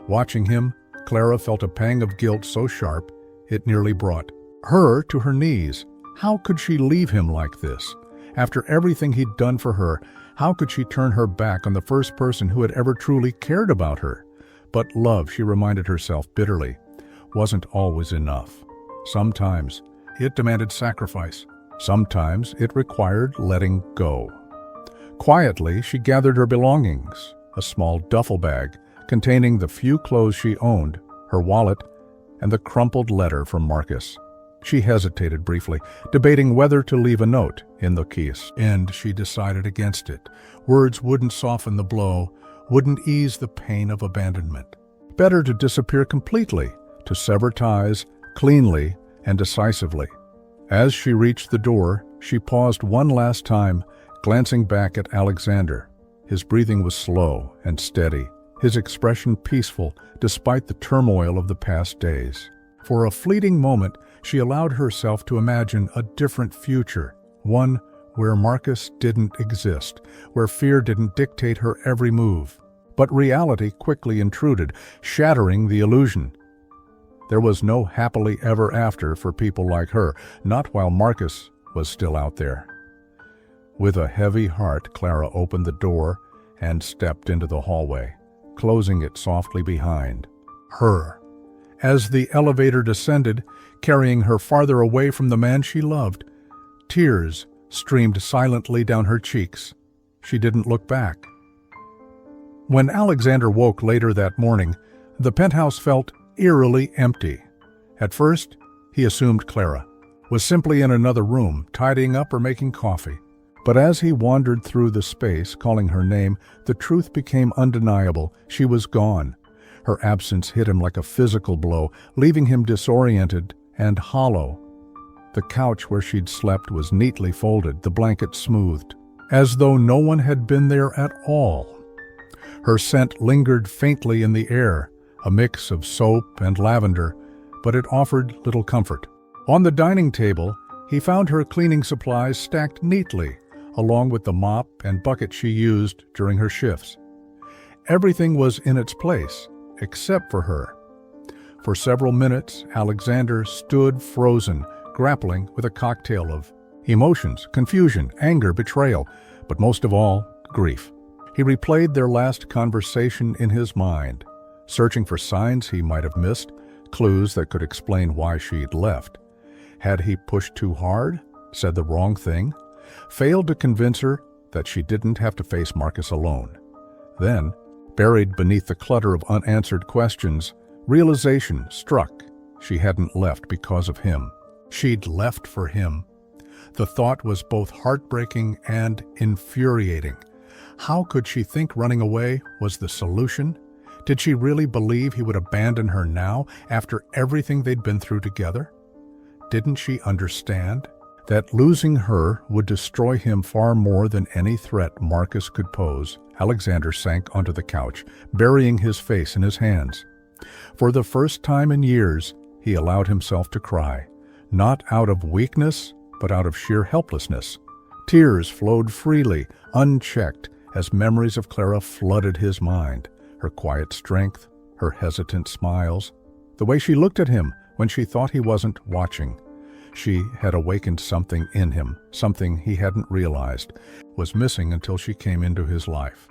Watching him, Clara felt a pang of guilt so sharp it nearly brought her to her knees. How could she leave him like this? After everything he'd done for her, how could she turn her back on the first person who had ever truly cared about her? But love, she reminded herself bitterly, wasn't always enough. Sometimes it demanded sacrifice. Sometimes it required letting go. Quietly, she gathered her belongings, a small duffel bag containing the few clothes she owned, her wallet, and the crumpled letter from Marcus. She hesitated briefly, debating whether to leave a note in the case, and she decided against it. Words wouldn't soften the blow, wouldn't ease the pain of abandonment. Better to disappear completely, to sever ties cleanly and decisively. As she reached the door, she paused one last time, glancing back at Alexander. His breathing was slow and steady, his expression peaceful despite the turmoil of the past days. For a fleeting moment, she allowed herself to imagine a different future, one where Marcus didn't exist, where fear didn't dictate her every move. But reality quickly intruded, shattering the illusion. There was no happily ever after for people like her, not while Marcus was still out there. With a heavy heart, Clara opened the door and stepped into the hallway, closing it softly behind her. As the elevator descended, carrying her farther away from the man she loved, tears streamed silently down her cheeks. She didn't look back. When Alexander woke later that morning, the penthouse felt eerily empty. At first, he assumed Clara was simply in another room, tidying up or making coffee. But as he wandered through the space, calling her name, the truth became undeniable. She was gone. Her absence hit him like a physical blow, leaving him disoriented and hollow. The couch where she'd slept was neatly folded, the blanket smoothed, as though no one had been there at all. Her scent lingered faintly in the air, a mix of soap and lavender, but it offered little comfort. On the dining table, he found her cleaning supplies stacked neatly, along with the mop and bucket she used during her shifts. Everything was in its place, except for her. For several minutes, Alexander stood frozen, grappling with a cocktail of emotions, confusion, anger, betrayal, but most of all, grief. He replayed their last conversation in his mind, searching for signs he might have missed, clues that could explain why she'd left. Had he pushed too hard, said the wrong thing, failed to convince her that she didn't have to face Marcus alone. Then, buried beneath the clutter of unanswered questions, realization struck. She hadn't left because of him. She'd left for him. The thought was both heartbreaking and infuriating. How could she think running away was the solution? Did she really believe he would abandon her now, after everything they'd been through together? Didn't she understand that losing her would destroy him far more than any threat Marcus could pose? Alexander sank onto the couch, burying his face in his hands. For the first time in years, he allowed himself to cry, not out of weakness, but out of sheer helplessness. Tears flowed freely, unchecked, as memories of Clara flooded his mind. Her quiet strength, her hesitant smiles, the way she looked at him when she thought he wasn't watching. She had awakened something in him, something he hadn't realized was missing until she came into his life.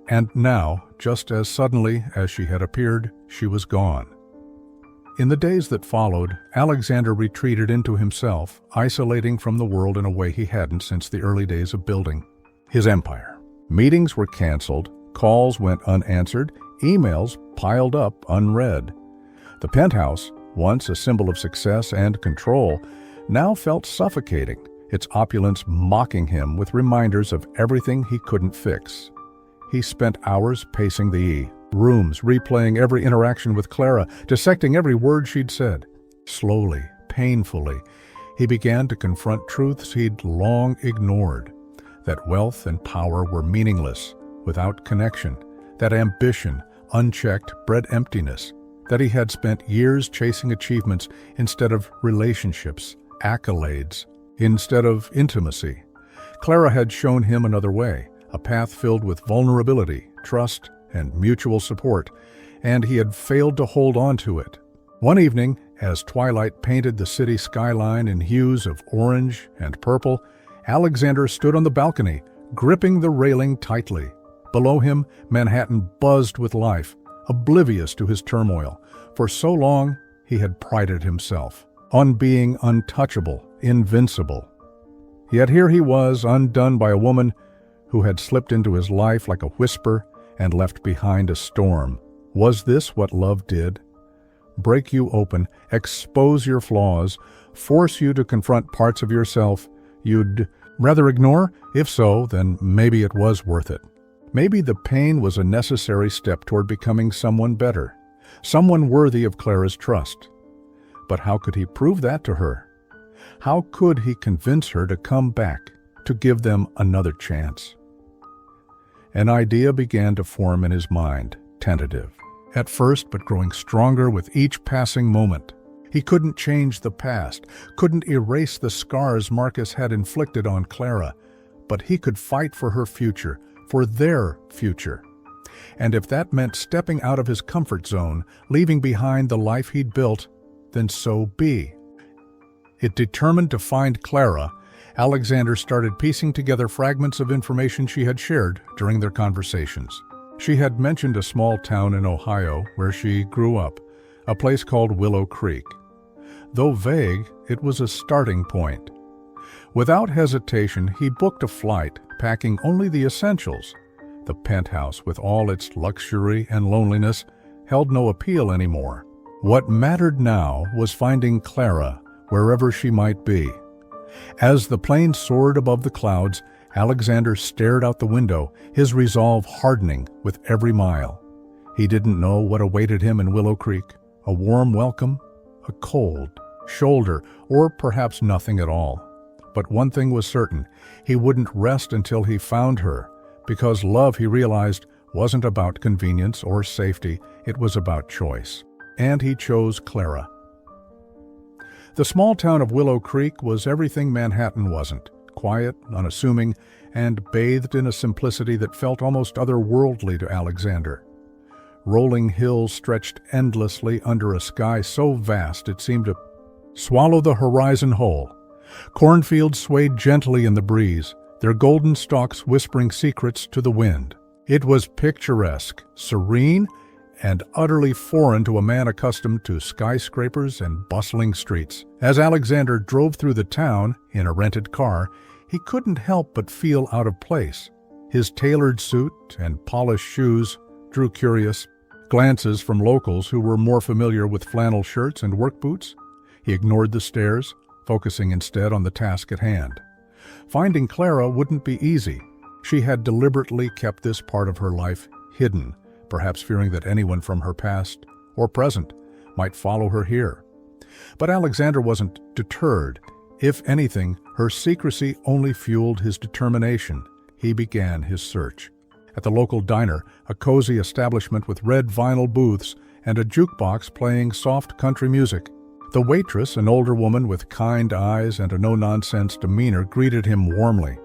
And now, just as suddenly as she had appeared, she was gone. In the days that followed, Alexander retreated into himself, isolating from the world in a way he hadn't since the early days of building his empire. Meetings were canceled, calls went unanswered, emails piled up unread. The penthouse, once a symbol of success and control, now felt suffocating, its opulence mocking him with reminders of everything he couldn't fix. He spent hours pacing the rooms, replaying every interaction with Clara, dissecting every word she'd said. Slowly, painfully, he began to confront truths he'd long ignored, that wealth and power were meaningless without connection, that ambition, unchecked, bred emptiness, that he had spent years chasing achievements instead of relationships, accolades, instead of intimacy. Clara had shown him another way, a path filled with vulnerability, trust, and mutual support, and he had failed to hold on to it. One evening, as twilight painted the city skyline in hues of orange and purple, Alexander stood on the balcony, gripping the railing tightly. Below him, Manhattan buzzed with life, oblivious to his turmoil. For so long, he had prided himself on being untouchable, invincible. Yet here he was, undone by a woman who had slipped into his life like a whisper and left behind a storm. Was this what love did? Break you open, expose your flaws, force you to confront parts of yourself you'd rather ignore? If so, then maybe it was worth it. Maybe the pain was a necessary step toward becoming someone better, someone worthy of Clara's trust. But how could he prove that to her? How could he convince her to come back, to give them another chance? An idea began to form in his mind, tentative at first, but growing stronger with each passing moment. He couldn't change the past, couldn't erase the scars Marcus had inflicted on Clara, but he could fight for her future, for their future. And if that meant stepping out of his comfort zone, leaving behind the life he'd built, then so be. It determined to find Clara, Alexander started piecing together fragments of information she had shared during their conversations. She had mentioned a small town in Ohio where she grew up, a place called Willow Creek. Though vague, it was a starting point. Without hesitation, he booked a flight, packing only the essentials. The penthouse, with all its luxury and loneliness, held no appeal anymore. What mattered now was finding Clara, wherever she might be. As the plane soared above the clouds, Alexander stared out the window, his resolve hardening with every mile. He didn't know what awaited him in Willow Creek, a warm welcome, a cold shoulder, or perhaps nothing at all. But one thing was certain, he wouldn't rest until he found her, because love, he realized, wasn't about convenience or safety, it was about choice. And he chose Clara. The small town of Willow Creek was everything Manhattan wasn't, quiet, unassuming, and bathed in a simplicity that felt almost otherworldly to Alexander. Rolling hills stretched endlessly under a sky so vast it seemed to swallow the horizon whole. Cornfields swayed gently in the breeze, their golden stalks whispering secrets to the wind. It was picturesque, serene, and utterly foreign to a man accustomed to skyscrapers and bustling streets. As Alexander drove through the town in a rented car, He couldn't help but feel out of place. His tailored suit and polished shoes drew curious glances from locals who were more familiar with flannel shirts and work boots. He ignored the stares, focusing instead on the task at hand. Finding Clara wouldn't be easy. She had deliberately kept this part of her life hidden, perhaps fearing that anyone from her past or present might follow her here. But Alexander wasn't deterred. If anything, her secrecy only fueled his determination. He began his search. At the local diner, a cozy establishment with red vinyl booths and a jukebox playing soft country music, the waitress, an older woman with kind eyes and a no-nonsense demeanor, greeted him warmly.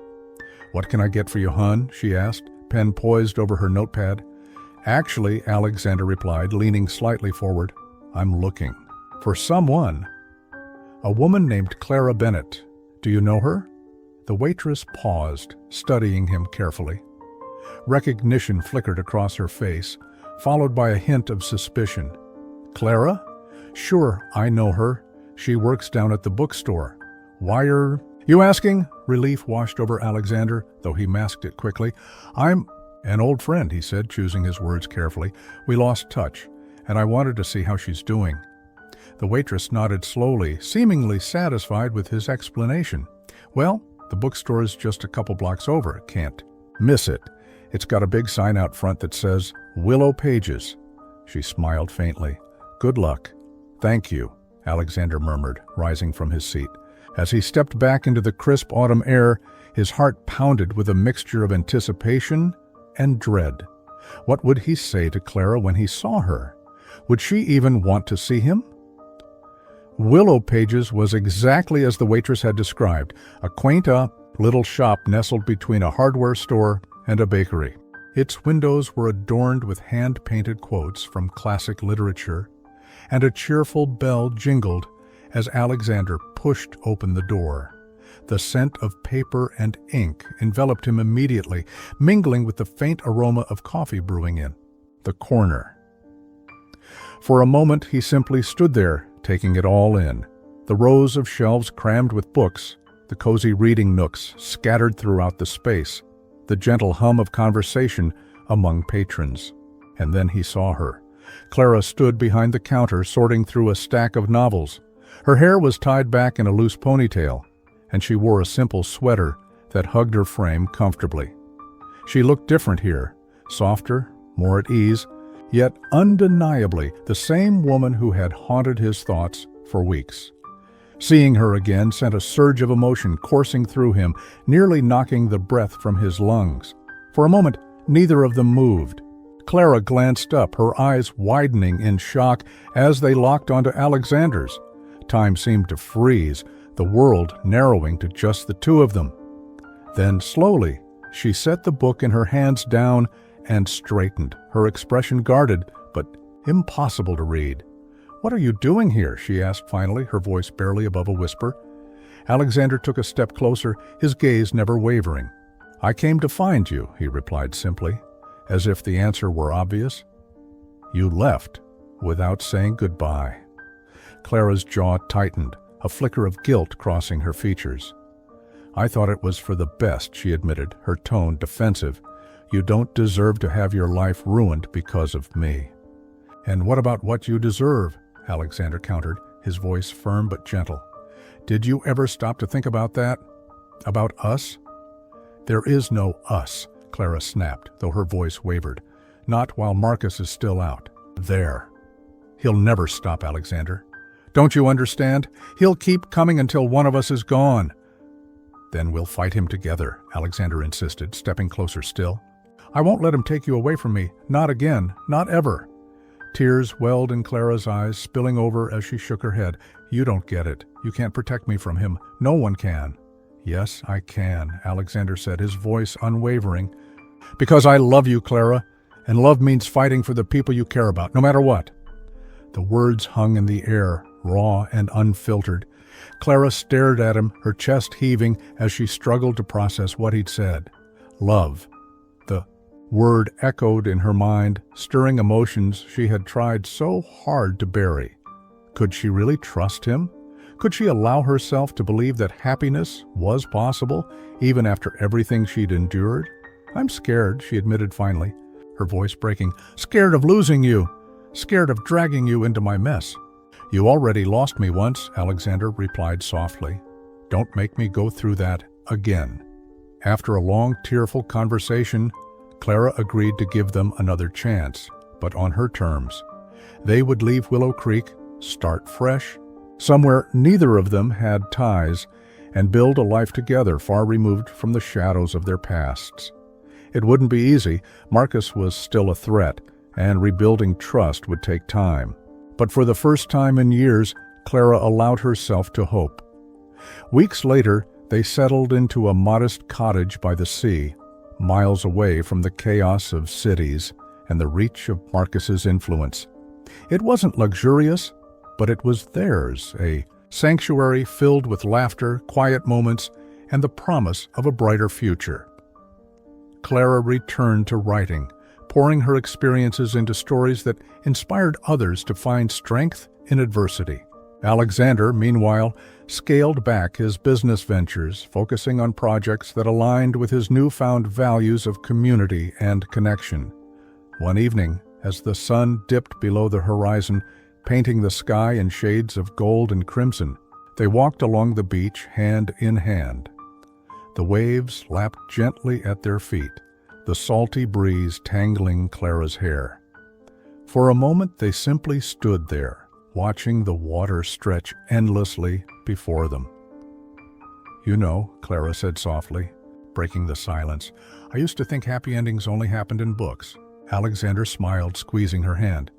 "What can I get for you, hon?" she asked, pen poised over her notepad. "Actually," Alexander replied, leaning slightly forward, "I'm looking for someone." "A woman named Clara Bennett. Do you know her?" The waitress paused, studying him carefully. Recognition flickered across her face, followed by a hint of suspicion. "Clara? Sure, I know her. She works down at the bookstore. Why are you asking?" Relief washed over Alexander, though he masked it quickly. "I'm an old friend," he said, choosing his words carefully. "We lost touch, and I wanted to see how she's doing." The waitress nodded slowly, seemingly satisfied with his explanation. "Well, the bookstore is just a couple blocks over. Can't miss it. It's got a big sign out front that says, 'Willow Pages.'" She smiled faintly. "Good luck." "Thank you," Alexander murmured, rising from his seat. As he stepped back into the crisp autumn air, his heart pounded with a mixture of anticipation and dread. What would he say to Clara when he saw her? Would she even want to see him? Willow Pages was exactly as the waitress had described, a quaint little shop nestled between a hardware store and a bakery. Its windows were adorned with hand-painted quotes from classic literature, and a cheerful bell jingled as Alexander pushed open the door. The scent of paper and ink enveloped him immediately, mingling with the faint aroma of coffee brewing in the corner. For a moment he simply stood there, taking it all in. The rows of shelves crammed with books, the cozy reading nooks scattered throughout the space, the gentle hum of conversation among patrons. And then he saw her. Clara stood behind the counter, sorting through a stack of novels. Her hair was tied back in a loose ponytail, and she wore a simple sweater that hugged her frame comfortably. She looked different here, softer, more at ease, yet undeniably the same woman who had haunted his thoughts for weeks. Seeing her again sent a surge of emotion coursing through him, nearly knocking the breath from his lungs. For a moment, neither of them moved. Clara glanced up, her eyes widening in shock as they locked onto Alexander's. Time seemed to freeze, the world narrowing to just the two of them. Then, slowly, she set the book in her hands down and straightened, her expression guarded, but impossible to read. "What are you doing here?" she asked finally, her voice barely above a whisper. Alexander took a step closer, his gaze never wavering. "I came to find you," he replied simply, as if the answer were obvious. "You left without saying goodbye." Clara's jaw tightened, a flicker of guilt crossing her features. "I thought it was for the best," she admitted, her tone defensive. "You don't deserve to have your life ruined because of me." "And what about what you deserve?" Alexander countered, his voice firm but gentle. "Did you ever stop to think about that? About us?" "There is no us," Clara snapped, though her voice wavered. "Not while Marcus is still out there. He'll never stop, Alexander. Don't you understand? He'll keep coming until one of us is gone." "Then we'll fight him together," Alexander insisted, stepping closer still. "I won't let him take you away from me. Not again. Not ever." Tears welled in Clara's eyes, spilling over as she shook her head. "You don't get it. You can't protect me from him. No one can." "Yes, I can," Alexander said, his voice unwavering. "Because I love you, Clara, and love means fighting for the people you care about, no matter what." The words hung in the air, raw and unfiltered. Clara stared at him, her chest heaving as she struggled to process what he'd said. Love. The word echoed in her mind, stirring emotions she had tried so hard to bury. Could she really trust him? Could she allow herself to believe that happiness was possible, even after everything she'd endured? "I'm scared," she admitted finally, her voice breaking. "Scared of losing you. Scared of dragging you into my mess." "You already lost me once," Alexander replied softly. "Don't make me go through that again." After a long, tearful conversation, Clara agreed to give them another chance, but on her terms. They would leave Willow Creek, start fresh, somewhere neither of them had ties, and build a life together far removed from the shadows of their pasts. It wouldn't be easy. Marcus was still a threat, and rebuilding trust would take time. But for the first time in years, Clara allowed herself to hope. Weeks later, they settled into a modest cottage by the sea, miles away from the chaos of cities and the reach of Marcus's influence. It wasn't luxurious, but it was theirs, a sanctuary filled with laughter, quiet moments, and the promise of a brighter future. Clara returned to writing, pouring her experiences into stories that inspired others to find strength in adversity. Alexander, meanwhile, scaled back his business ventures, focusing on projects that aligned with his newfound values of community and connection. One evening, as the sun dipped below the horizon, painting the sky in shades of gold and crimson, they walked along the beach hand in hand. The waves lapped gently at their feet, the salty breeze tangling Clara's hair. For a moment they simply stood there, watching the water stretch endlessly before them. "You know," Clara said softly, breaking the silence, "I used to think happy endings only happened in books." Alexander smiled, squeezing her hand.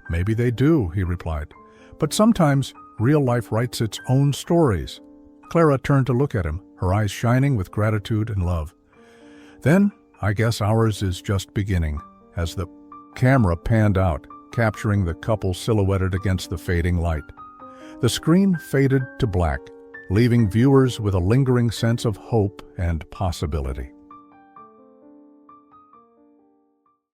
"Maybe they do," he replied, "but sometimes real life writes its own stories." Clara turned to look at him, her eyes shining with gratitude and love. "Then, I guess ours is just beginning," as the camera panned out, capturing the couple silhouetted against the fading light. The screen faded to black, leaving viewers with a lingering sense of hope and possibility.